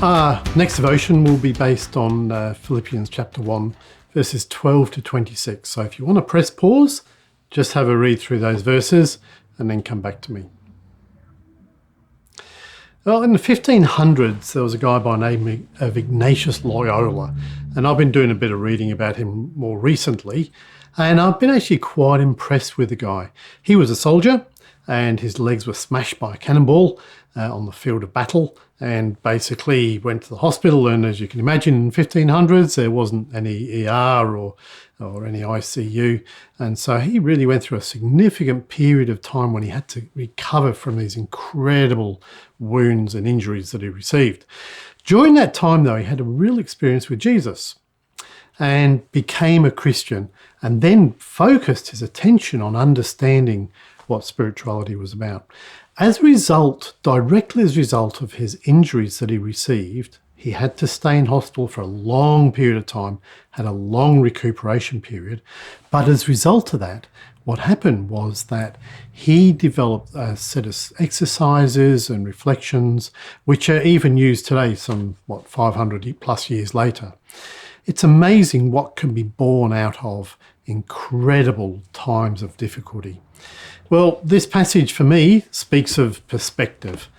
Next devotion will be based on Philippians chapter 1, verses 12 to 26. So if you want to press pause, just have a read through those verses and then come back to me. Well, in the 1500s, there was a guy by the name of Ignatius Loyola, and I've been doing a bit of reading about him more recently, and I've been actually quite impressed with the guy. He was a soldier, and his legs were smashed by a cannonball on the field of battle, and basically went to the hospital. And as you can imagine, in 1500s, there wasn't any ER or any ICU. And so he really went through a significant period of time when he had to recover from these incredible wounds and injuries that he received. During that time, though, he had a real experience with Jesus and became a Christian, and then focused his attention on understanding what spirituality was about. As a result, directly as a result of his injuries that he received, he had to stay in hospital for a long period of time, had a long recuperation period. But as a result of that, what happened was that he developed a set of exercises and reflections, which are even used today, 500 plus years later. It's amazing what can be born out of incredible times of difficulty. Well, this passage for me speaks of perspective.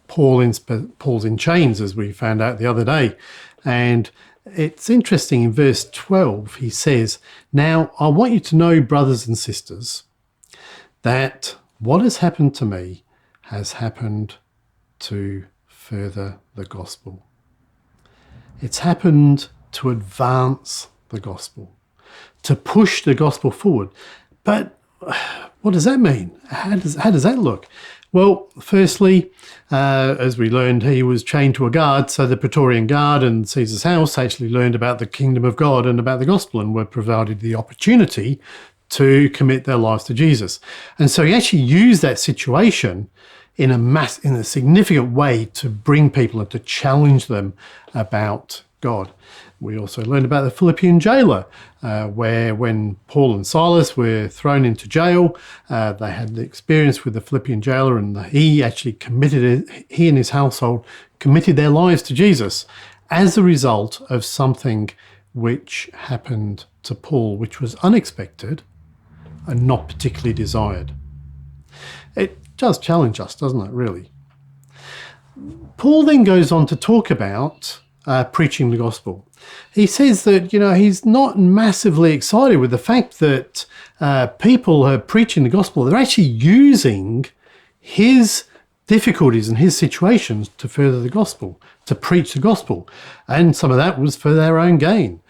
Paul's in chains, as we found out the other day. And it's interesting, in verse 12, he says, "Now I want you to know, brothers and sisters, that what has happened to me has happened to further the gospel." It's happened to advance the gospel, to push the gospel forward. But what does that mean? How does that look? Well, firstly, as we learned, he was chained to a guard, so the Praetorian Guard and Caesar's house actually learned about the kingdom of God and about the gospel, and were provided the opportunity to commit their lives to Jesus. And so he actually used that situation in a significant way to bring people and to challenge them about God. We also learned about the Philippian jailer, where when Paul and Silas were thrown into jail, they had the experience with the Philippian jailer, and he and his household committed their lives to Jesus as a result of something which happened to Paul, which was unexpected and not particularly desired. It does challenge us, doesn't it, really? Paul then goes on to talk about preaching the gospel. He says that, he's not massively excited with the fact that people are preaching the gospel. They're actually using his difficulties and his situations to further the gospel, to preach the gospel. And some of that was for their own gain.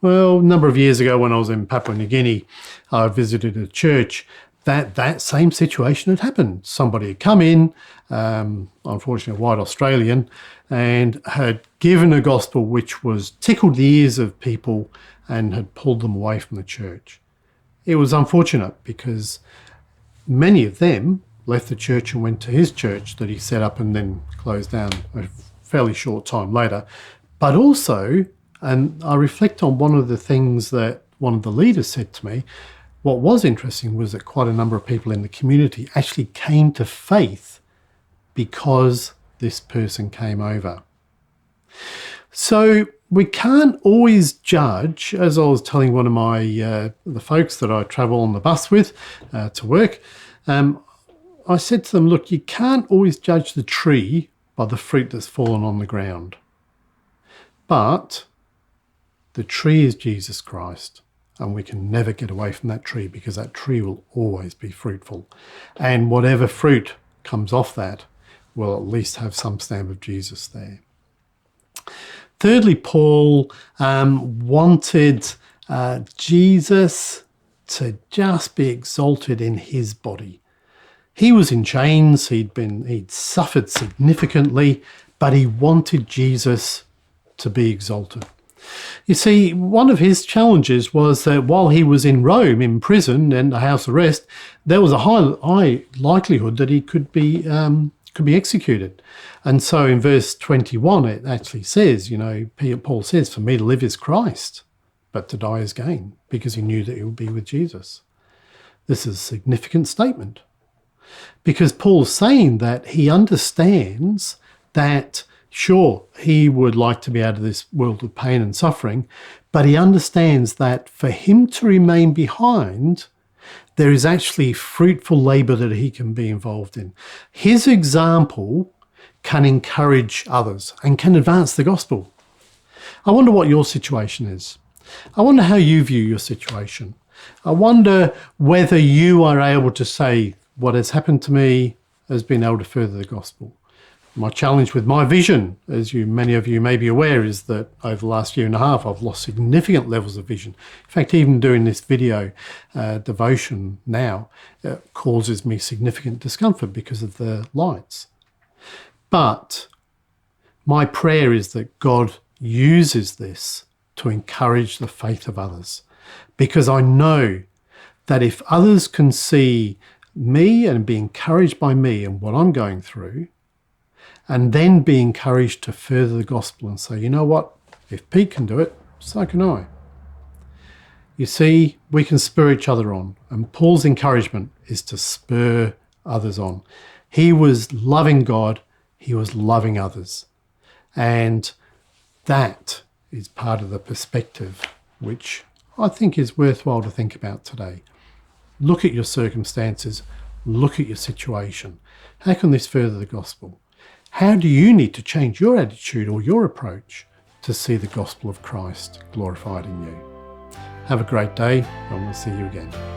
Well, a number of years ago when I was in Papua New Guinea, I visited a church that same situation had happened. Somebody had come in, unfortunately a white Australian, and had given a gospel which was tickled the ears of people and had pulled them away from the church. It was unfortunate because many of them left the church and went to his church that he set up and then closed down a fairly short time later. But also, and I reflect on one of the things that one of the leaders said to me, what was interesting was that quite a number of people in the community actually came to faith because this person came over. So we can't always judge, as I was telling one of my the folks that I travel on the bus with to work, I said to them, look, you can't always judge the tree by the fruit that's fallen on the ground. But the tree is Jesus Christ. And we can never get away from that tree because that tree will always be fruitful. And whatever fruit comes off that will at least have some stamp of Jesus there. Thirdly, Paul wanted Jesus to just be exalted in his body. He was in chains, he'd suffered significantly, but he wanted Jesus to be exalted. You see, one of his challenges was that while he was in Rome, in prison and a house arrest, there was a high likelihood that he could be executed. And so in verse 21, it actually says, Paul says, "For me to live is Christ, but to die is gain," because he knew that he would be with Jesus. This is a significant statement because Paul's saying that he understands that Sure, he would like to be out of this world of pain and suffering, but he understands that for him to remain behind, there is actually fruitful labour that he can be involved in. His example can encourage others and can advance the gospel. I wonder what your situation is. I wonder how you view your situation. I wonder whether you are able to say, what has happened to me has been able to further the gospel. My challenge with my vision, as many of you may be aware, is that over the last year and a half, I've lost significant levels of vision. In fact, even doing this video devotion now causes me significant discomfort because of the lights. But my prayer is that God uses this to encourage the faith of others, because I know that if others can see me and be encouraged by me and what I'm going through, and then be encouraged to further the gospel and say, you know what, if Pete can do it, so can I. You see, we can spur each other on, and Paul's encouragement is to spur others on. He was loving God, he was loving others, and that is part of the perspective which I think is worthwhile to think about today. Look at your circumstances, look at your situation. How can this further the gospel? How do you need to change your attitude or your approach to see the gospel of Christ glorified in you? Have a great day, and we'll see you again.